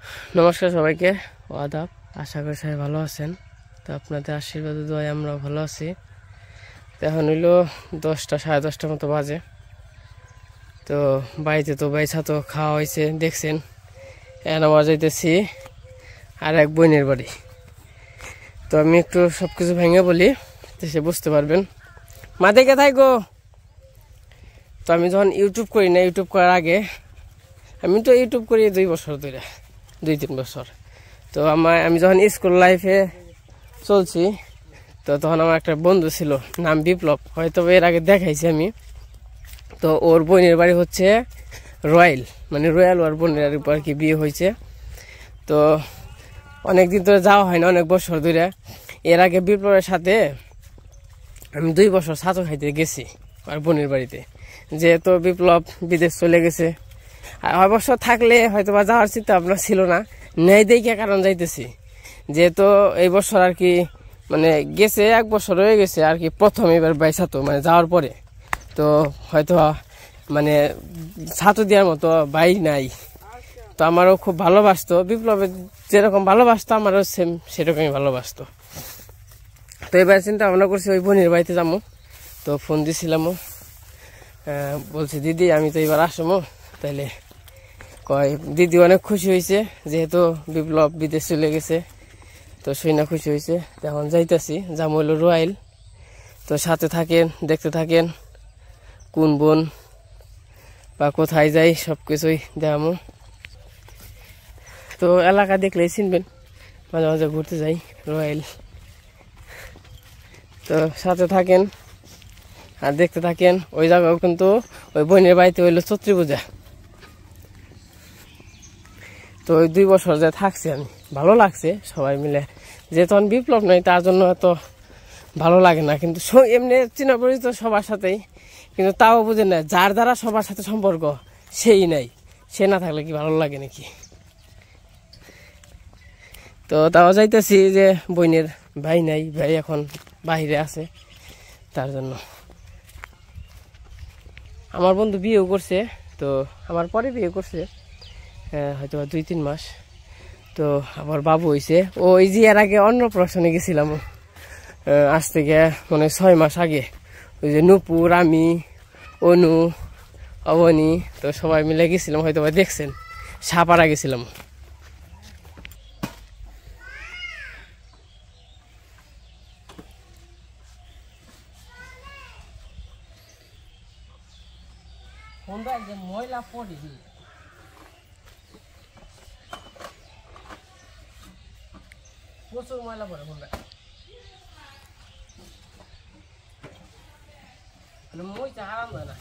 নমস্কার সবাইকে, আদাব। আশা করি সবাই ভালো আছেন। তো আপনাদের আশীর্বাদ দোয়ায় আমরা ভালো আছি। তো এখন হইলো 10টা সাড়ে 10টার মতো বাজে। তো বাড়িতে তো বাইসা তো খাওয়া হয়েছে দেখছেন। এখন আবার যাইতেছি আর এক বোনের বাড়ি। তো আমি একটু সব কিছু ভেঙে বলি, সে বুঝতে পারবেন। মা দেখে থাকো। তো আমি যখন ইউটিউব করি না, ইউটিউব করার আগে আমি তো ইউটিউব করি 2 বছর ধরে, 2-3 বছর। তো আমি যখন স্কুল লাইফে চলছি, তো তখন আমার একটা বন্ধু ছিল, নাম বিপ্লব, হয়তো এর আগে দেখাইছি আমি। তো ওর বোনের বাড়ি হচ্ছে রয়্যাল, মানে রয়্যাল ওর বোনের আর কি বিয়ে হয়েছে। তো অনেকদিন ধরে যাওয়া হয় না, অনেক বছর ধরে। এর আগে বিপ্লবের সাথে আমি 2 বছর ছাতু খাইতে গেছি আর বোনের বাড়িতে, যেহেতু বিপ্লব বিদেশ চলে গেছে। আর অবশ্য থাকলে হয়তো বা যাওয়ার চিন্তা ভাবনা ছিল না, নেই দেখে কারণ যাইতেছি। যেহেতু এই বছর আর কি মানে গেছে, 1 বছর হয়ে গেছে আর কি, প্রথম এবার বাইসাতো মানে যাওয়ার পরে। তো হয়তো মানে ছাতু দেওয়ার মতো বাই নাই। তো আমারও খুব ভালোবাসতো, বিপ্লবের যেরকম ভালোবাসতো আমারও সেম সেরকমই ভালোবাসতো। তো এবার চিন্তা ভাবনা করছি ওই বোনের বাড়িতে যাবো। তো ফোন দিছিলামও, বলছি দিদি আমি তো এবার আসবো। তাইলে কয় দিদি অনেক খুশি হয়েছে, যেহেতু বিপ্লব বিদেশ চলে গেছে। তো শুই না খুশি হয়েছে। এখন যাইতেছি, যাবো হলো রয়্যাল। তো সাথে থাকেন, দেখতে থাকেন কোন বোন বা কোথায় যাই সব কিছুই দেখামো। তো এলাকা দেখলেই চিনবেন, মাঝে মাঝে ঘুরতে যাই রয়্যাল। তো সাথে থাকেন আর দেখতে থাকেন। ওই জায়গাও কিন্তু ওই বোনের বাড়িতে হইলো চৈত্রী পূজা। তো ওই 2 বছর যে থাকছি আমি, ভালো লাগছে সবাই মিলে। যেহেতু বিপ্লব নয় তার জন্য এত ভালো লাগে না, কিন্তু এমনি চিনা পরিচিত সবার সাথেই, কিন্তু তাও বুঝে না যার দ্বারা সবার সাথে সম্পর্ক সেই নাই, সে না থাকলে কি ভালো লাগে নাকি। তো তাও যাইতেছি যে বোনের ভাই নাই, ভাই এখন বাহিরে আছে, তার জন্য। আমার বন্ধু বিয়েও করছে, তো আমার পরে বিয়ে করছে, হয়তো 2-3 মাস। তো আবার বাবু হয়েছে। ওই যে এর আগে অন্নপ্রাশনে গেছিলাম, আজ থেকে মানে 6 মাস আগে। ওই যে নূপুর, আমি, অনু, অবনী, তো সবাই মিলে গেছিলাম, হয়তো দেখছেন, সাপাড়া গেছিলাম। ময়লা পড়ি প্রচুর ময়লা পড়ে ফোনটা, মইটা হারাম হয় না।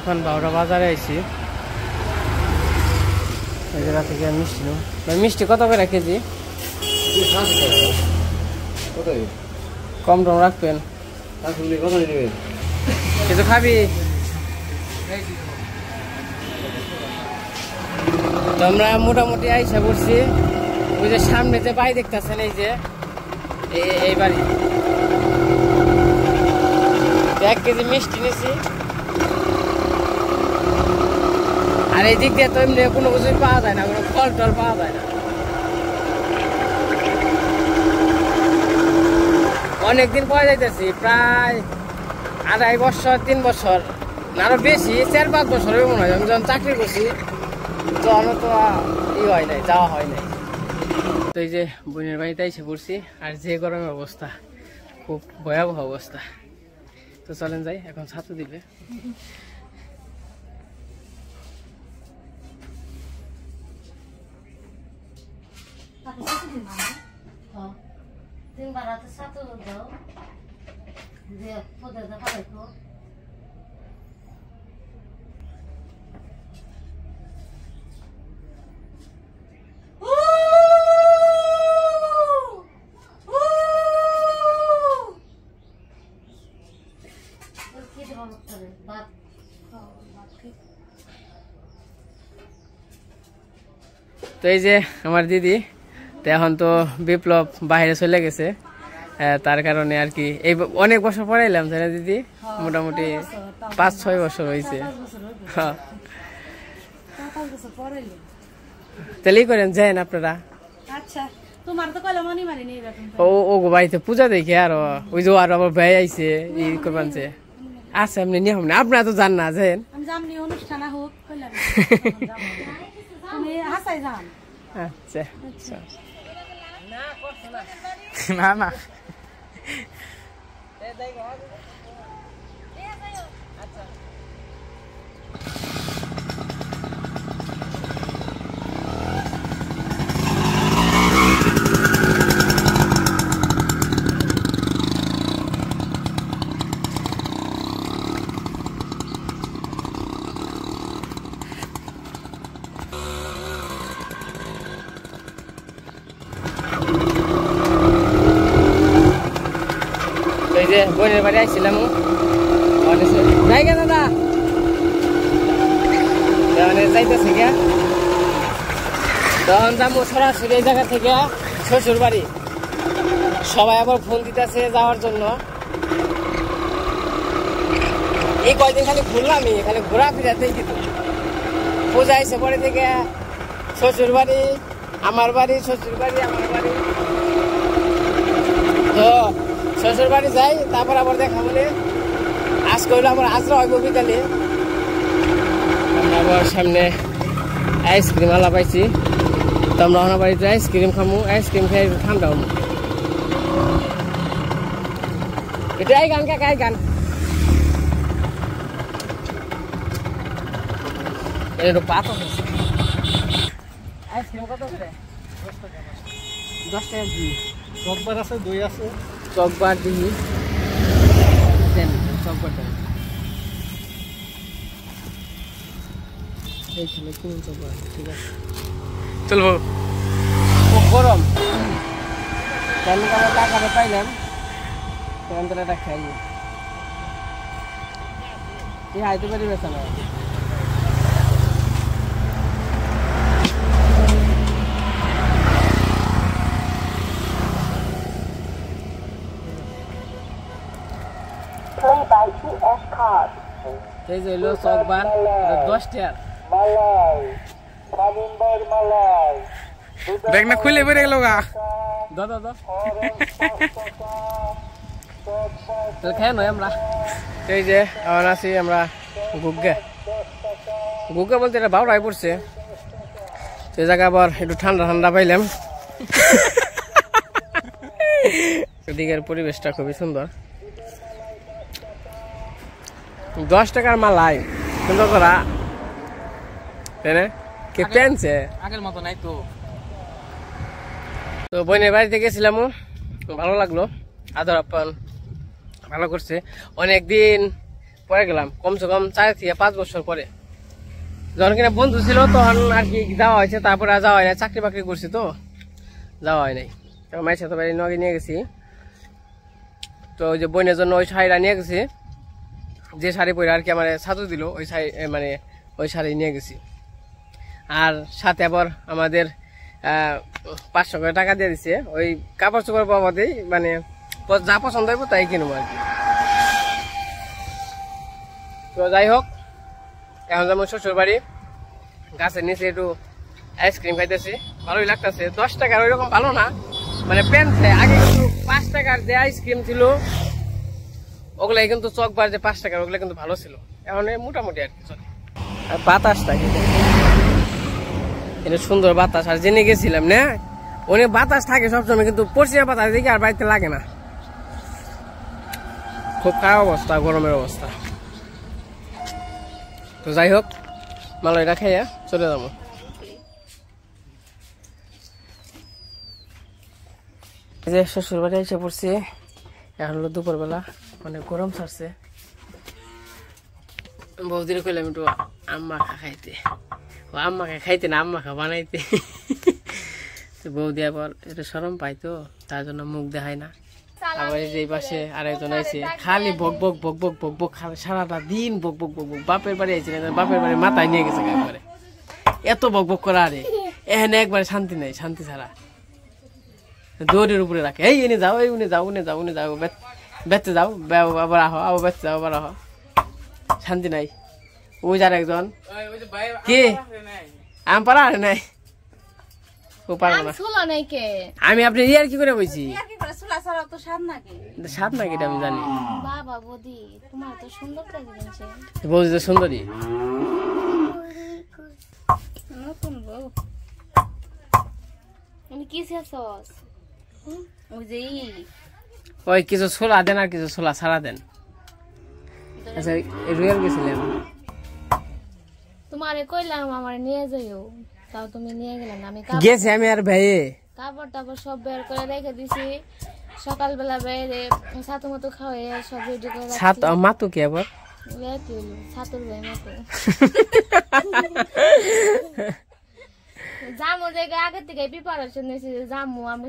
এখন 12টা বাজারে আইছি। এই জায়গা থেকে মিষ্টি নেব। মিষ্টি কত করে কেজি? কম টম রাখবেন। কিছু খাবি? তো আমরা মোটামুটি আইসা পড়ছি। ওই যে সামনে যে বাড়ি দেখতেছেন, এই যে এই বাড়ি, 1 কেজি মিষ্টি নিয়েছি। আর এই দিক দিয়ে তো এমনি কোনো কিছুই পাওয়া যায় না, কোনো ফল টল পাওয়া যায় না। অনেকদিন পরে যাইতেছি, প্রায় 2.5 বছর 3 বছর, আরো বেশি, 4-5 বছর মনে হয়। আমি যখন চাকরি করছি তখন তো হয় নাই, যাওয়া হয় নাই। তো এই যে বোনের বাড়িতে এসে পড়ছি, আর যে গরমের অবস্থা, খুব ভয়াবহ অবস্থা। তো চলেন যাই, এখন ছাতু দিবে। তো এই যে আমার দিদি, তো এখন তো বিপ্লব বাইরে চলে গেছে, তার কারণে আর কি এই অনেক বছর পরে এলাম, তাই না দিদি? মোটামুটি 5-6 বছর হয়েছে। হ্যাঁ, তাহলেই করেন যান আপনারা। ও বাড়িতে পূজা দেখে আর ওই যে আর আবার ভাই আইছে ই করবানছে। আচ্ছা, এমনি নিয়ম না, আপনারা তো জান না যান। আচ্ছা না না বোনের বাড়ি আইছিলাম, জায়গা দাদা যাইতেছে গা, তখন যাবো সরাসরি এই জায়গা থেকে শ্বশুর বাড়ি। সবাই আবার ফোন দিতেছে যাওয়ার জন্য। এই কয়দিন খালি ঘুরলাম, খালি ঘোরাফেরাতেই কিন্তু পূজা আইসে পরে থেকে শ্বশুর বাড়ি আমার বাড়ি, শ্বশুর বাড়ি আমার বাড়ি। তো শ্বশুর বাড়ি যাই, তারপর আবার দেখা বলে আজকে হইলো আবার আজরা হইব বিকালে। আমরা আবার সামনে আইসক্রিম আলা পাইছি, তো আমরা ওনার বাড়িতে আইসক্রিম খামু, আইসক্রিম খাই ঠান্ডা হবো। এটা এই গান কাকা, এই গান একটু পাতা আইসক্রিম কত আছে? 10 টাকা দি। চকবার আছে, দই আছে, চকবার দিই দেন, চকবার দেন। এইখানে কোন চকবার? ঠিক আছে চলবো। খুব গরম, কেন আমরা টাকাটা পাইলাম, তখন তো এটা খাই হাইতে পারি বেচা না। এই যে হলো চকবার, 10 টাকা। ব্যাগ না খুলে বেড়ে গেল গা, দাদা খেয়ে নয় আমরা। এই যে এখন আছি আমরা গুগ্গা বলতে এটা বাউরাই পড়ছে, সেই জায়গা আবার একটু ঠান্ডা ঠান্ডা পাইলাম। এদিকের পরিবেশটা খুবই সুন্দর। 10 টাকার মালাই সুন্দর করা, তাই না? কে পেনছে আগের মতো নাই তো। তো বোনের বাড়িতে গেছিলাম, ভালো লাগলো, আদর আপ্যায়ন ভালো করছে। অনেকদিন পরে গেলাম, কমসে কম 4 থেকে 5 বছর পরে। যখন কিনা বন্ধু ছিল তখন আর কি যাওয়া হয়েছে, তারপরে আর যাওয়া হয় না, চাকরি বাকরি করছি তো যাওয়া হয় নাই। মায়ের সাথে বাড়ি নগে নিয়ে গেছি, তো ওই যে বোনের জন্য ওই শাড়িটা নিয়ে গেছি, যে শাড়ি পরে আর কি আমার ছাতু দিল, ওই শাড়ি মানে ওই শাড়ি নিয়ে গেছি। আর সাথে আবার আমাদের 500 করে টাকা দিয়ে দিচ্ছে, ওই কাপড় চোপড় বাবদেই, মানে যা পছন্দ হইব তাই কিনবো আর কি। তো যাই হোক, এখন যেমন শ্বশুর বাড়ি, গাছের নিচে একটু আইসক্রিম খাইতেছি, ভালোই লাগতেছে। 10 টাকার ওই রকম ভালো না, মানে পেনছে। আগে কিন্তু 5 টাকার যে আইসক্রিম ছিল ওগুলাই কিন্তু চকবার যে 5 টাকার ওগুলো কিন্তু ভালো ছিল, এখন মোটামুটি আর কি চলে। আর বাতাসটা এটা সুন্দর বাতাস, আর জেনে গেছিলাম না অনেক বাতাস থাকে সবসময়, কিন্তু পশ্চিমা বাতাস দেখি আর বাড়িতে লাগে না। খুব খারাপ অবস্থা, গরমের অবস্থা। তো যাই হোক, মালাইটা খাইয়া চলে যাবো। এই যে শ্বশুর বাড়ি এসে পড়ছি, এখন হলো দুপুরবেলা। অনেক গরম ছাড়ছে বৌদির কইলাম একটু আম মাখা খাইতে ও আম মাখা খাইতে না আম মাখা বানাইতে বৌদি আবার একটু শরম পাইতো তার জন্য মুখ দেখায় না আবার এই পাশে আরেকজন আইছে খালি বক বক বক বক বক বক সারাটা দিন বক বক বক বক বাপের বাড়ি আইছে বাপের বাড়ি মাথায় নিয়ে গেছে একবারে এত বক বক করা আরে এখানে একবারে শান্তি নাই শান্তি ছাড়া দৌড়ের উপরে রাখে এই এনে যাও এই উনি যাও উনি যাও উনি যাও বেচতে যাও আবার আহ আবার বেচতে যাও আবার আহ শান্তি নাই ওই যার একজন কি আম পারা আরে নাই ও পারবো না আমি আপনি ইয়ার কি করে বলছি সাত নাকি এটা আমি জানি বৌদি তো সুন্দরী ওই কিছু ছোলা দেন আর কিছু ছোলা ছাড়া দেন আচ্ছা রুয়েল গেছিলেন তোমারে কইলাম আমার নিয়ে যাইও তাও তুমি নিয়ে গেলে না আমি গেছি আমি আর ভাই কাপড় টাপড় সব বের করে রেখে দিছি সকালবেলা বাইরে ছাতু মতো খাওয়াই সব রেডি করে ছাত মাতো কি আবার ছাতুর ভাই মতো জামু দেখে আগে থেকে প্রিপারেশন নিয়েছি জামু আমি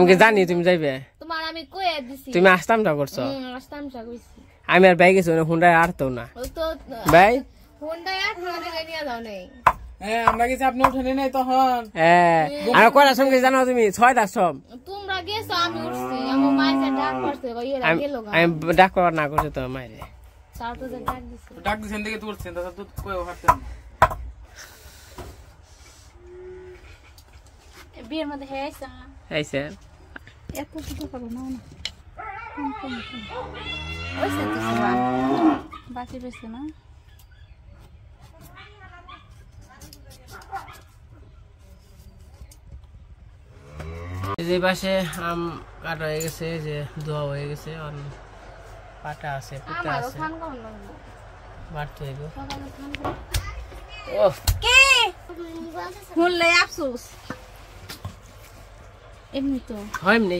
কি জানি তুমি যাইবে তোমার আমি কয়ে দিছি তুমি আসতামটা করছো আসতামটা কইছি আমি আর ভাই গেছি হুন্ডায় আরতো না তো ভাই হুন্ডায় আর নিয়ে যাও নেই আমরা গেছি আপনি উঠেনি নাই তখন আমি কয়টার সময় জানো তুমি 6টার সময় তোমরা গেছো আমি উঠছি আমার মাইসে ডাক করছে এরা গেল আমি ডাক করার না করছে তো মাইরে স্যার তো ডাক দিছে ডাক দিছেন দেখে তুলছেন দাদা দুধ কই হাঁটতেন বিয়ের মধ্যে হেইছে আইছে এত কিছু করো না ওইছে তো বাকি রইছে না এই পাশে আম কাটা হয়ে গেছে যে দোয়া হয়ে গেছে আর পাটা আছে পুটা আছে বাড়তে হইব ও কে শুনলে আফসোস এমনি তো হয় এমনি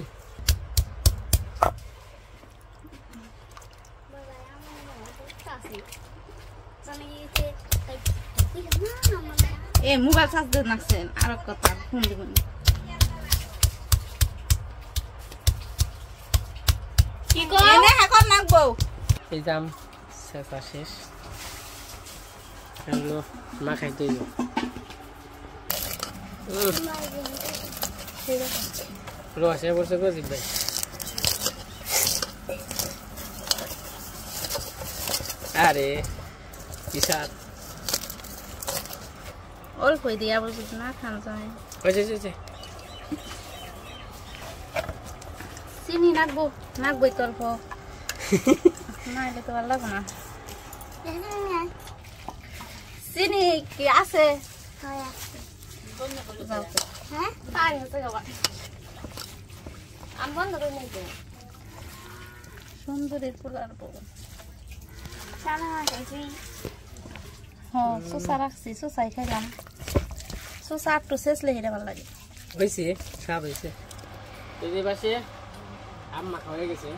মোবাইল চার্জ দিয়ে নাকছেন আর কথা ফোন দিবেন কি কর এনে এখন নাকবো এই জাম শেষা শেষ হ্যালো মা খাইতে হইব রসে বসে করে দিবে আরে কি সাত অল্প দিয়া বলছি না খান যায় ওই যে চিনি নাকবো তো অল্প না এলে তো ভালো লাগবে না চিনি কি আছে সুন্দরীর পোলার বউ শোষা রাখছি শোষাই খাইলাম শোষা একটু শেষ লেগে ভালো লাগে হয়েছে সব হয়েছে এই পাশে আম মাখা হয়ে গেছে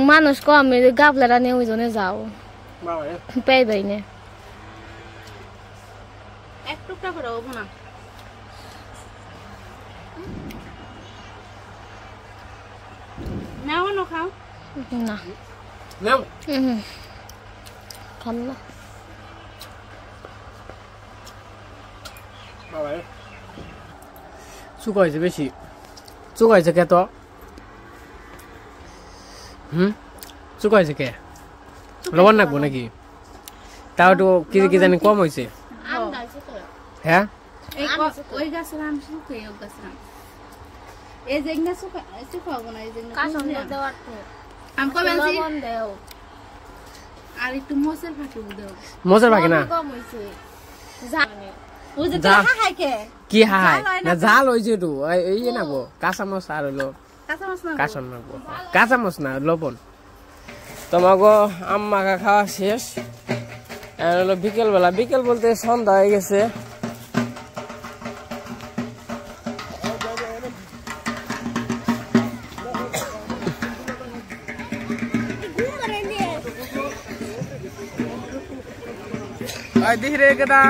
মানুষ কম গাবলাটা নিয়ে ওই জন্য যাও পেয়ে পাই না এক টুকরা করে হবো না নাও না খাও না খাম না শুকাইছে বেশি শুকাইছে কে তো শুকাইছে কে লবণ নাকবো নাকি তাও একটু কি জানি কম হয়েছে হ্যাঁ ওই গাছের আম শুকাই ও গাছের আম এই যেগনা শুকাবো না এই যেগনা কাঁচন দেওয়ার তো আম কবে লবণ দেও আর একটু মোচের ফাঁকি দেও মোচের ফাঁকি না কম হইছে জানে ওই যে হাই কে কি হাই না জাল হইছে তো এই নাকবো কাঁচা মাছ আর হলো কাঁচা নাকবো কাঁচা মাছ না লবণ তোমাকে আম মাখা খাওয়া শেষ হলো বিকেলবেলা, বিকেল বলতে সন্ধ্যা হয়ে গেছে। দেখি রে কেটা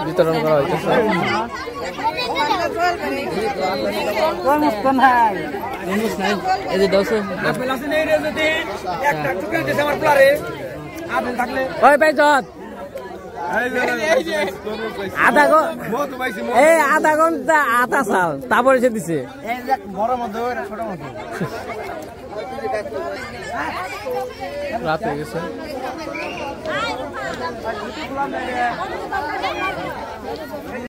বিতরণ করা হইতেছে। আধা ঘন্টা আধা সাল তারপরে সে দিছে রাত হয়ে গেছে।